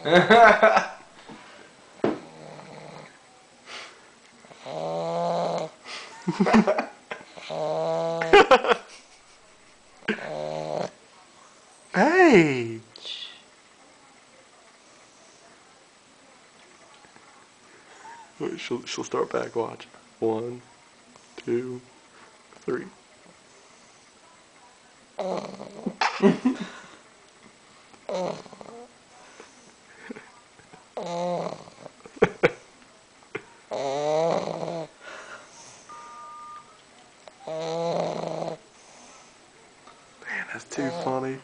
Hey! Wait, she'll start back. Watch. 1, 2, 3. Man, that's too funny.